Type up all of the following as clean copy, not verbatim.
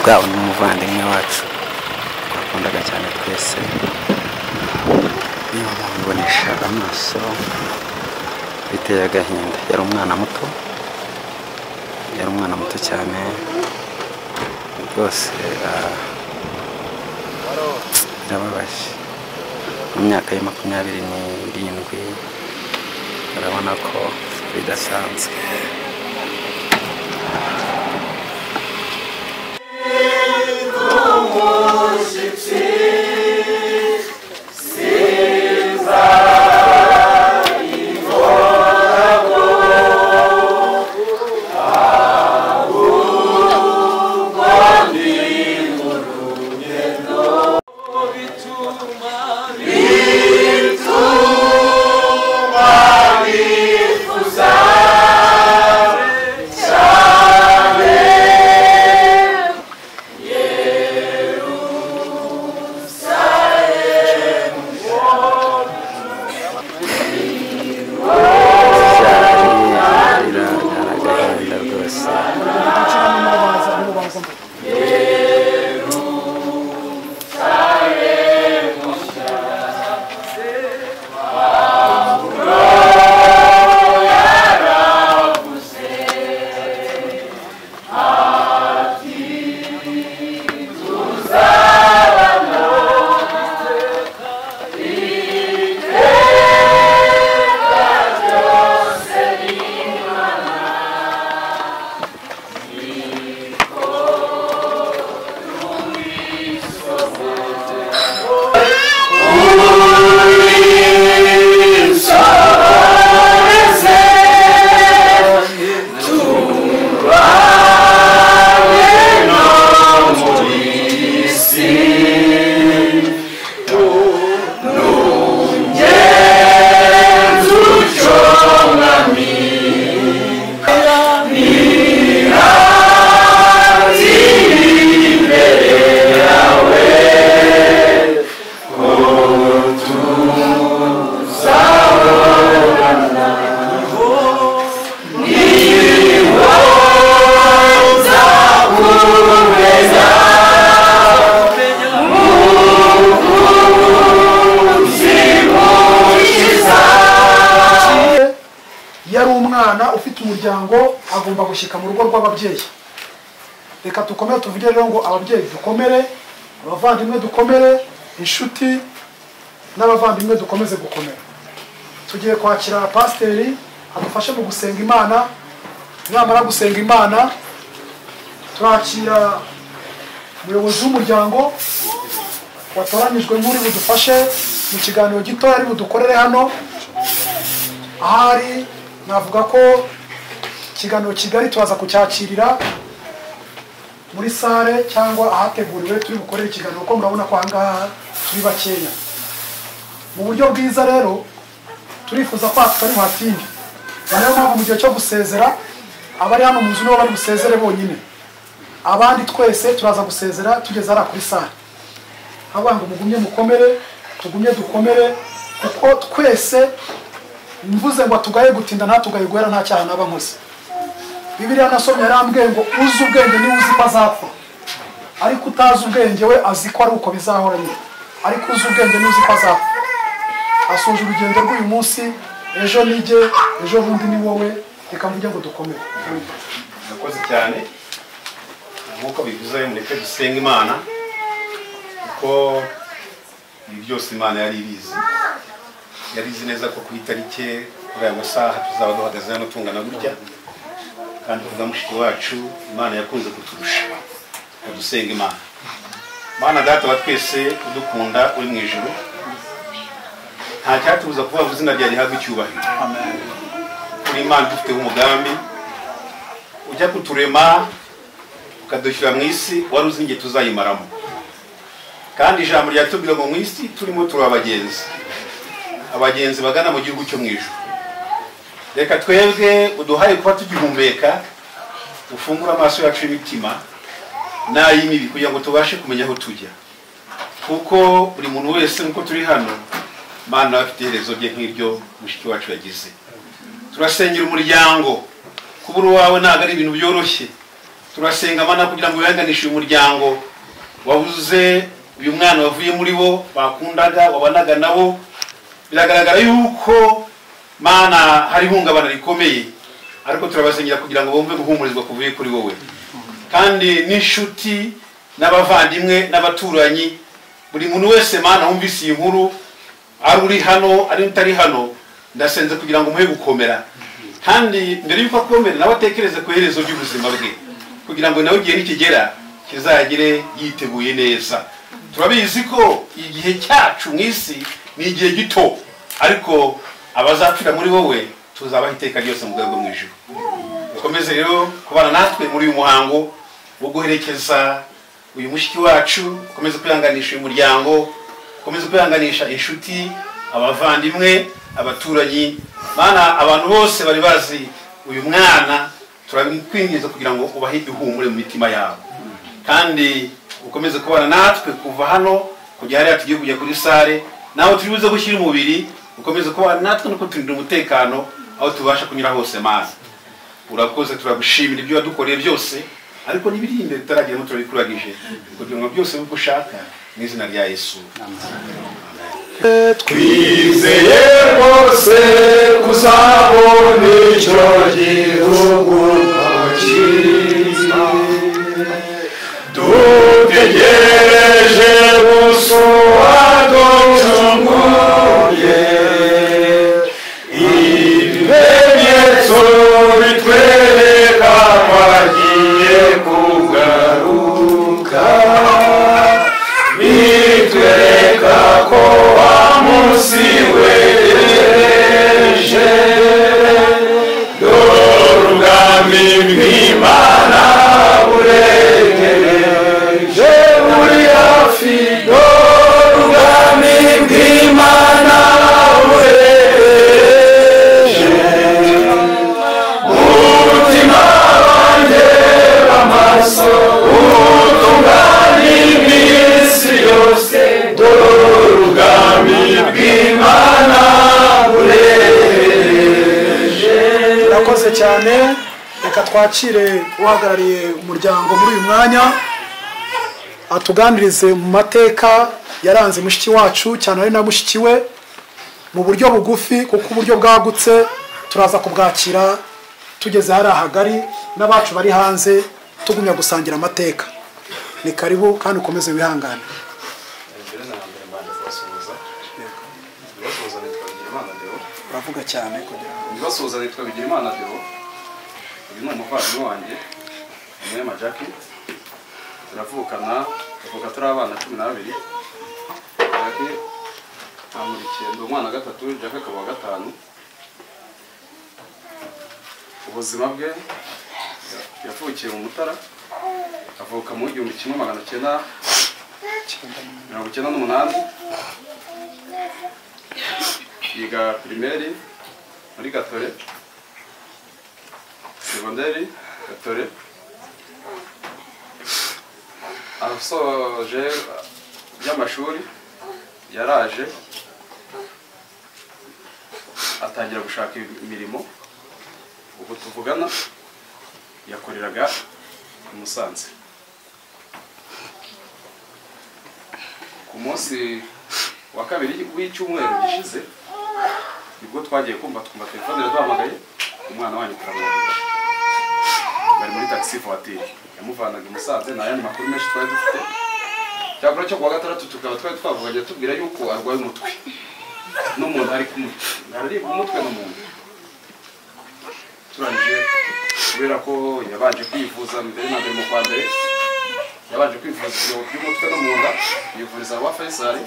bwabo n'umuvandimwe wacu twakundaga cyane twese, niba mubibonesha amaso biteye agahinda. Yari umwana muto cyane rwose, birababaje. Mu myaka ye 27 urabona ko bidasanzwe. umuryango agomba gushika mu rugo rw'ababyeyi. Reka tukomere tuvuge rero ngo ababyeyi dukomere, abavandimwe dukomere, inshuti n'abavandimwe dukomeze gukomera. Tugiye kwakira pasiteri adufashe mu gusenga Imana. Nyamara gusenga Imana turakira umuyobozi w'umuryango watoranyijwe muri budufashe mu kiganiro gito ari budukorere hano. Ahari navuga ko ikiganiro Kigali tubaza kucyakirira muri sare cyangwa ahateguriwe turi bukorere ikiganiro, ko murabona ko ahangaha turi bakeya. Mu buryo bwiza rero turifuza ko tutari hatindi. Niyo mpamvu mu gihe cyo gusezera abari hano mu nzu nibo bari gusezere bonyine, abandi twese turaza gusezera tugeze ara kuri sare. Abantu mugumye mukomere, tugumye dukomere, kuko twese mvuze ngo tugaye gutinda nta tugaye guhera nta cyaha naba nkoze. Bibiliya nasomye yarambwiye ngo uzi ubwenge ni uzi ko azapfa, ariko utazi ubwenge we azi ko ari uko bizahora nyine, ariko uzi ubwenge ni uzi ko azapfa. Asoje urugendo rw'uyu munsi, ejo nige, ejo bundi ni wowe, reka mvuge ngo dukomere. Nakoze cyane nkuko bivuze, mureke dusenga Imana kuko ibi byose Imana yari ibizi neza ko ku itarike kuri aya masaha tuzaba duhagaze hano tungana gutya, kandi kuvuga mushiki wacu Imana yakunze kuturusha. Dusenga Imana. Mana Data wa twese udukunda uri mu ijuru, nta cyatubuza kuvuga izina ryawe rihabwe icyubahiro. Amen. Uri Imana dufite umugambi ujya kuturema ukadushyira mu isi, wari uzi nge tuzayimaramo, kandi ijambo ryatubwira ngo mu isi turimo turi abagenzi bagana mu gihugu cyo mu ijuru. Reka twebwe uduhaye kuba tugihumeka, ufungura amaso yacu y'imitima n'ay'imibi kugira ngo tubashe kumenya aho tujya, kuko buri muntu wese nkuko turi hano Mana afite iherezo rye nk'iryo mushiki wacu yagize. Turasengera umuryango, kubura wawe ntabwo ari ibintu byoroshye, turasenga Mana kugira ngo wihanganishe umuryango wabuze uyu mwana wavuye muri bo bakundaga wabanaga nabo. Biragaragara yuko Mana hari hungabana rikomeye, ariko turabasengera kugira ngo bumve guhumurizwa kuvuye kuri wowe. Kandi n'inshuti n'abavandimwe n'abaturanyi, buri muntu wese Mana wumvise iyi nkuru, ari uri hano ari utari hano, ndasenze kugira ngo muhe gukomera. Kandi mbere yuko akomera nawe atekereze ku iherezo ry'ubuzima bwe, kugira ngo nawe igihe nikigera kizagire yiteguye neza. Turabizi ko igihe cyacu mu isi ni igihe gito, ariko abazapfira muri wowe tuzabaha iteka ryose mu rwego mu ijuru. Ukomeze rero kubana natwe muri uyu muhango wo guherekeza uyu mushiki wacu, ukomeze kwihanganisha uyu muryango, ukomeze kwihanganisha inshuti, abavandimwe, abaturanyi. Mana, abantu bose bari bazi uyu mwana, turakwinginze kugira ngo ubahe ihumure mu mitima yabo. Kandi ukomeze kubana natwe kuva hano kujya hariya tugiye kujya kuri sare, naho turi buze gushyira umubiri, ukomeze kubana natwe no kuturindira umutekano aho tubasha kunyura hose. Mana, urakoze, turagushimira ibyo wadukoreye byose, ariko n'ibiri imbere tutaragiramo turabikuragije kugira ngo byose uko ushaka mu izina rya Yesu. Twizeye rwose kuzabona icyo gihugu cyiza, dutegereje gusuha ducunguye, ibimenyetso bitwereka ko agiye kugaruka, bitwereka ko wa munsi wegereje, dore ubwami bw'Imana buregereje buri hafi, dore ubwami bw'Imana buregereje, umutima wanjye w'amaso utunganye iminsi yose, dore ubwami bw'Imana buregereje. Urakoze cyane. Reka twakire uhagarariye umuryango muri uyu mwanya, atuganirize mu mateka yaranze mushiki wacu, cyane ari na mushiki we, mu buryo bugufi kuko uburyo bwagutse turaza kubwakira tugeze hari ahagari n'abacu bari hanze tugumya gusangira amateka. Ni karibu kandi ukomeze wihangane. Uravuga cyane kugira ngo Ndibasuhuza, nitwa Bigirimana Deo. Uyu ni umuvandimwe wanjye Mwema Jackie, turavukana, tuvuka turi abana 12. Jackie amurikiye ndi umwana gatatu, Jackie akaba wa gatanu. Ubuzima bwe yavukiye mu Mutara, avuka mu 1998, yiga primaire muri Gatore, secondaire Gatore, asoje by'amashuri yaraje atangira gushaka imirimo. Ubu tuvugana yakoreraga i Musanze. Ku munsi wa kabiri w'icyumweru gishize nibwo twagiye kumva telefone iraduhamagaye, umwana wanyu turabona bari muri taxi voiture yamuvanaga i Musanze. N'ayandi makuru menshi twari dufite, cyakora cyo kuwa gatandatu tukaba twari twavuganye tubwira yuko arwaye umutwe n'umuntu ari kumutwe, araribwa umutwe n'umuntu. Turangije kubera ko yabanje kwivuza mbere na mbere mu kwa mbere, yabanje kwivuza by'umutwe no mu nda, yivuriza wa Faisal,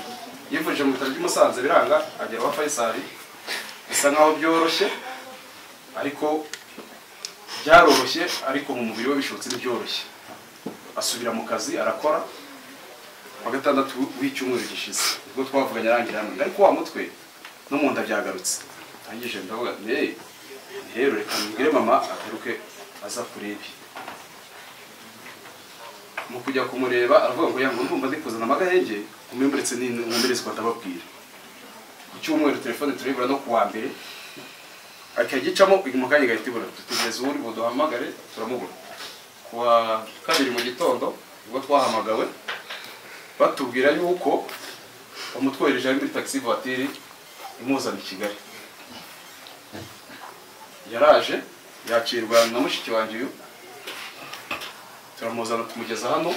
yivurije mu bitaro by'i Musanze biranga, agera wa Faisal bisa nkaho byoroshye, ariko byaroroshye, ariko mu mubiri we bishotse n'ibyoroshye. Asubira mu kazi arakora. Wa gatandatu w'icyumweru gishize ubwo twavuganye arangira hamwe, ariko wa mutwe no mu nda byagarutse. Angije ndavuga rero reka mbwire mama ateruke aza kureba. Mu kujya kumureba aravuga ngo yango ndumva ndikuzana amagahenge, umemberetse n'umberetse ko ndababwira. Ku cyumweru telefone turibura no kuwa mbere, akagicamo igumukanye gahita ibura, tutigeze uri buduhamagare turamubura. kuwa kabiri mu gitondo ubwo twahamagawe batubwira yuko umutwereje ari muri taxi voiture imuzana i Kigali. Yaraje yakirwa na mushiki wanje uyu turamuzana tumugeza hano,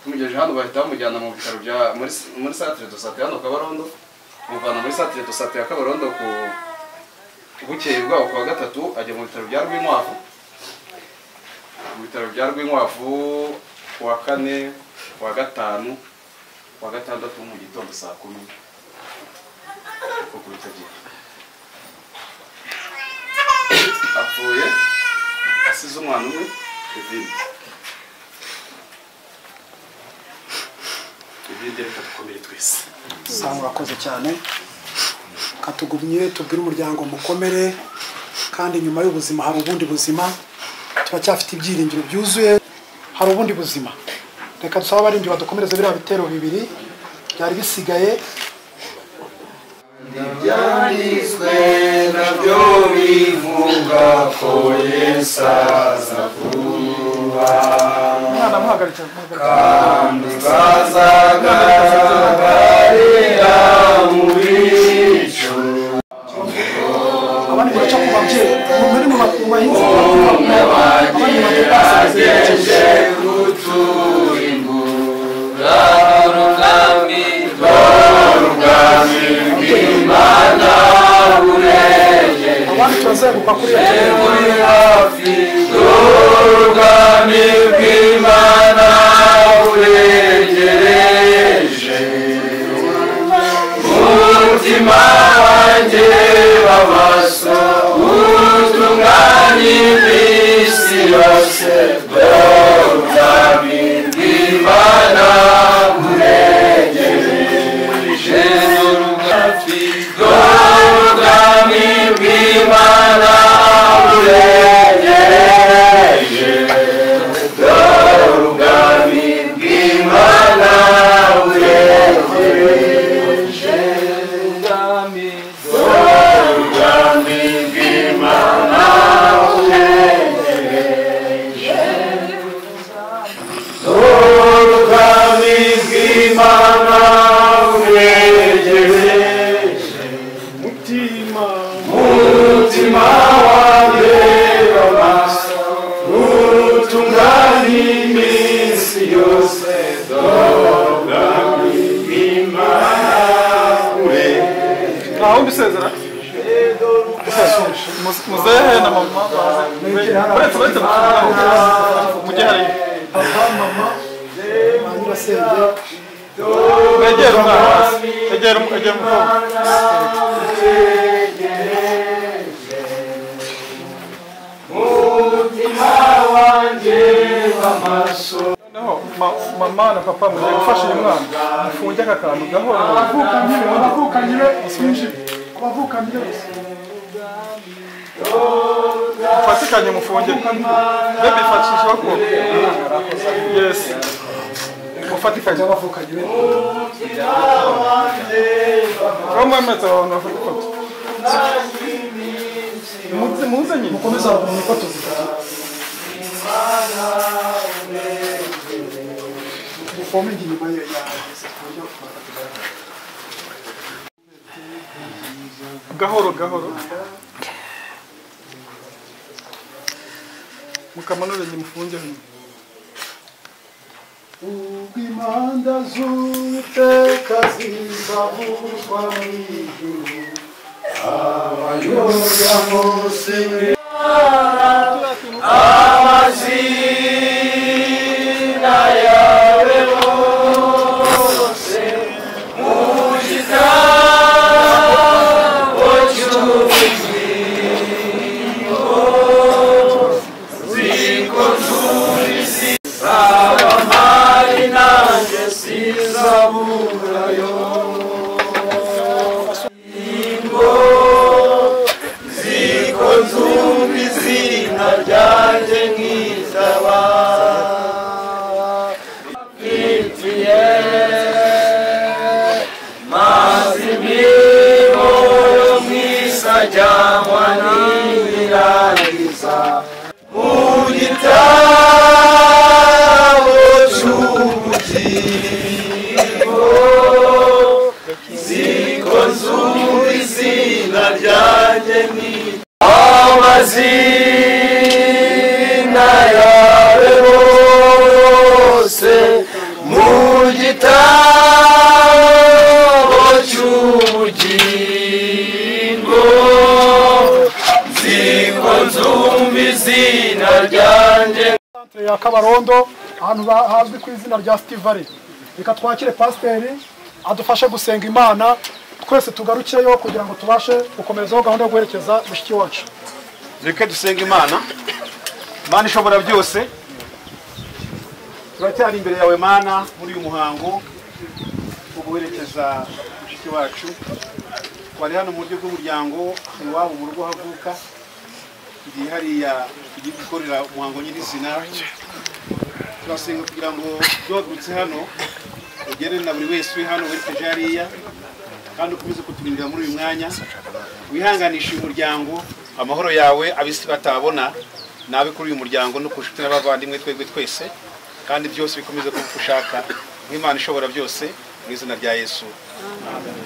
tumugejeje hano bahita bamujyana mu bitaro bya muri Centre de Santé hano Kabarondo, muvana muri Centre de Santé ya Kabarondo ku bukeye bwaho kuwa gatatu ajya mu bitaro bya Rwinkwavu. Mu bitaro bya Rwinkwavu kuwa kane, kuwa gatanu, kuwa gatandatu mu gitondo saa 10 uko bitagiye apfuye asize umwana umwe ibindi reka dukomere twese. Sawa, urakoze cyane. Katugumye tubwire umuryango mukomere, kandi nyuma y'ubuzima hari ubundi buzima, turacyafite ibyiringiro byuzuye, hari ubundi buzima. Reka dusaba abarindi badukomereze biriya bitero bibiri byari bisigaye. Ibyanditswe nabyo bivuga ko Yesu aza vuba, kandi bazagaragarira mu bicu. Abandi baraca ku babyeyi muri mu bahinzi bagerageje guturimbura urugamba bw'Imana buregereje. abandi turazenguka kuri muri hafi urugamba bw'Imana buregereje. Umutima wanjye w'amaso utunganye iminsi yose, urugamba bw'Imana buregereje. Urugamba bw'Imana buregereje. Urugamba bw'Imana buregereje. Urugamba bw'Imana buregereje. Urugamba bw'Imana buregereje. Mutima wanjye w'amaso utunganye iminsi yose, urugamba bw'Imana buregereje. Aho bisezera muzehe na mama uretse mujye hari mama nyirasenge egera umwana egera umukobwa. Mutima wanjye w'amaso. Noneho mama na papa mugiye gufasha uyu mwana mufunge aka kantu gahoro abavukanye bose fatikanye mufunge baby fatisha ko yes mufatikanye abavukanye be kama meta wana foto muze nyine mukomeza mu ifoto zitatu mufome inyuma ya gahoro mukamanure nyine mufunge hano. ubw'imanda z'Uwiteka zizavuzwa mw'ijuru, abayobozi bose amazina yawe bose mu gitabo cy'ubugingo zikozurisi abamari nanjye sizaburayo. Zikozumba izina ryanjye nk'izaba mfitiye maze imirimo yo mwisajyanwa n'irangiza mu gitabo amazina yawe bose mu gitabo cy'ubugingo nziko nzumva izina ryanjye ya Kabarondo ahantu hazwi ku izina rya Stivale. Reka twakire pasiteri adufashe gusenga Imana twese tugarukireyo kugira ngo tubashe gukomezaho gahunda yo guherekeza mushiki wacu. Reka dusenga Imana. Imana ishobora byose. Turacyari imbere yawe Mana muri uyu muhango wo guherekeza mushiki wacu. Twari hano mu buryo bw'umuryango iwabo mu rugo havuka. Ndi hariya tugiye gukorera umuhango nyirizina. Turasenga kugira ngo byodutse hano ugere na buri wese uri hano werekeje hariya kandi ukomeze kuturindira muri uyu mwanya. Wihanganisha umuryango amahoro yawe abisi batabona nabe kuri uyu muryango no kushuti n'abavandimwe twebwe twese kandi byose bikomeze kugushaka nk'Imana ishobora byose mu izina rya Yesu. Amen.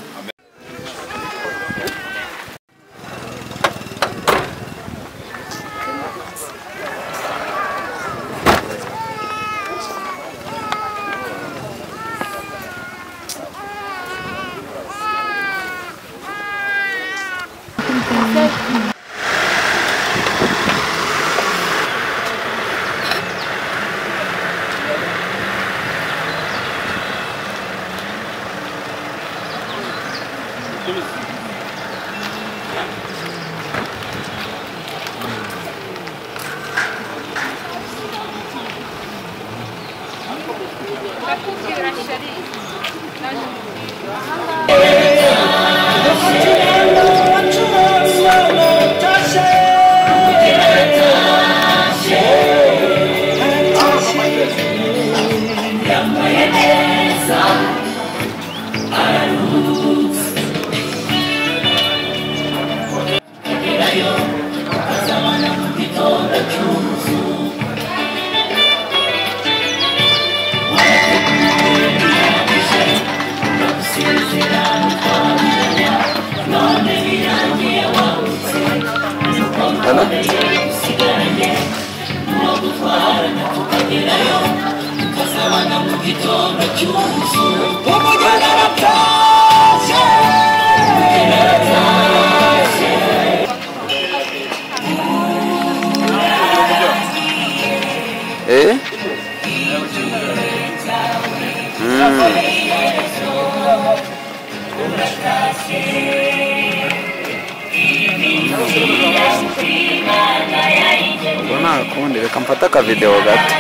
Bona kundi reka mfata ka video gato.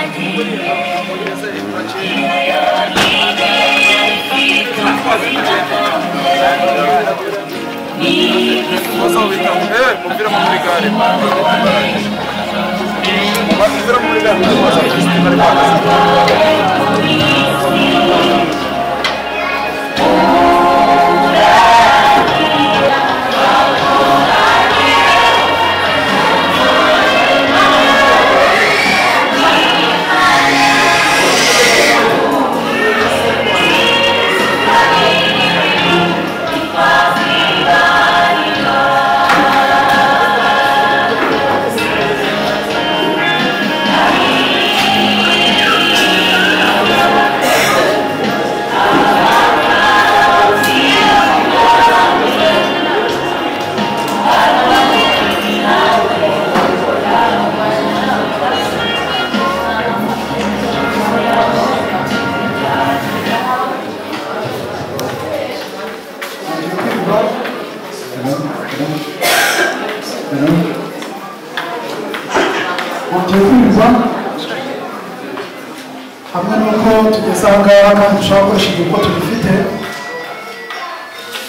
hamwe n'uko tugeze aha ngaha kandi dushobora gukoresha uko tubifite,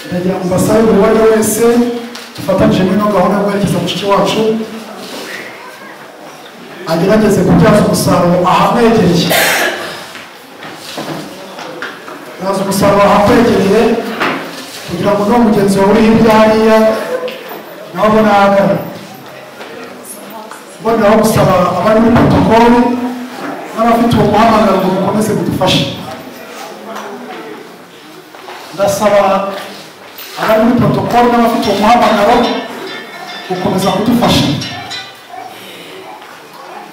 ndagira ngo mbasabe buri wari wese dufatanyije n'ino gahunda yo guherekeza mushiki wacu agerageze kubyaza umusaruro ahamwegereye, kubyaza umusaruro ahamwegereye kugira ngo n'uwo mugenzi wawe uri hirya hariya nawe abone ahagana. Mboneraho gusaba abari muri protokoli n'abafite uwo muhamagaro ngo mukomeze kudufasha. Ndasaba abari muri protokoli n'abafite uwo muhamagaro gukomeza kudufasha.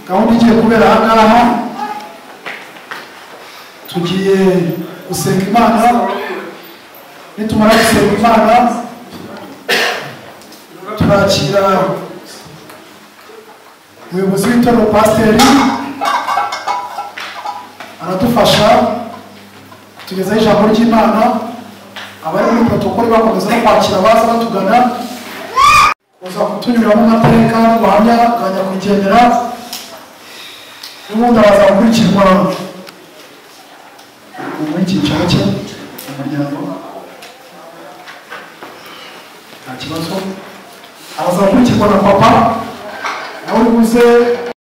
gahunda igiye kubera aha ngaha tugiye gusenga Imana. Nitumara gusenga Imana turakira umuyobozi w'itorero pasiteri aradufasha kutugezaho ijambo ry'Imana. Abari muri protokoli bakomeza no kwakira abaza batugana kuza kutunyuramo amateka n'ubuhamya bwa nyakwigendera, n'ubundi araza gukurikirwa muri icyicaro cye mu muryango. Nta kibazo, araza gukurikirwa na papa nawe uri buze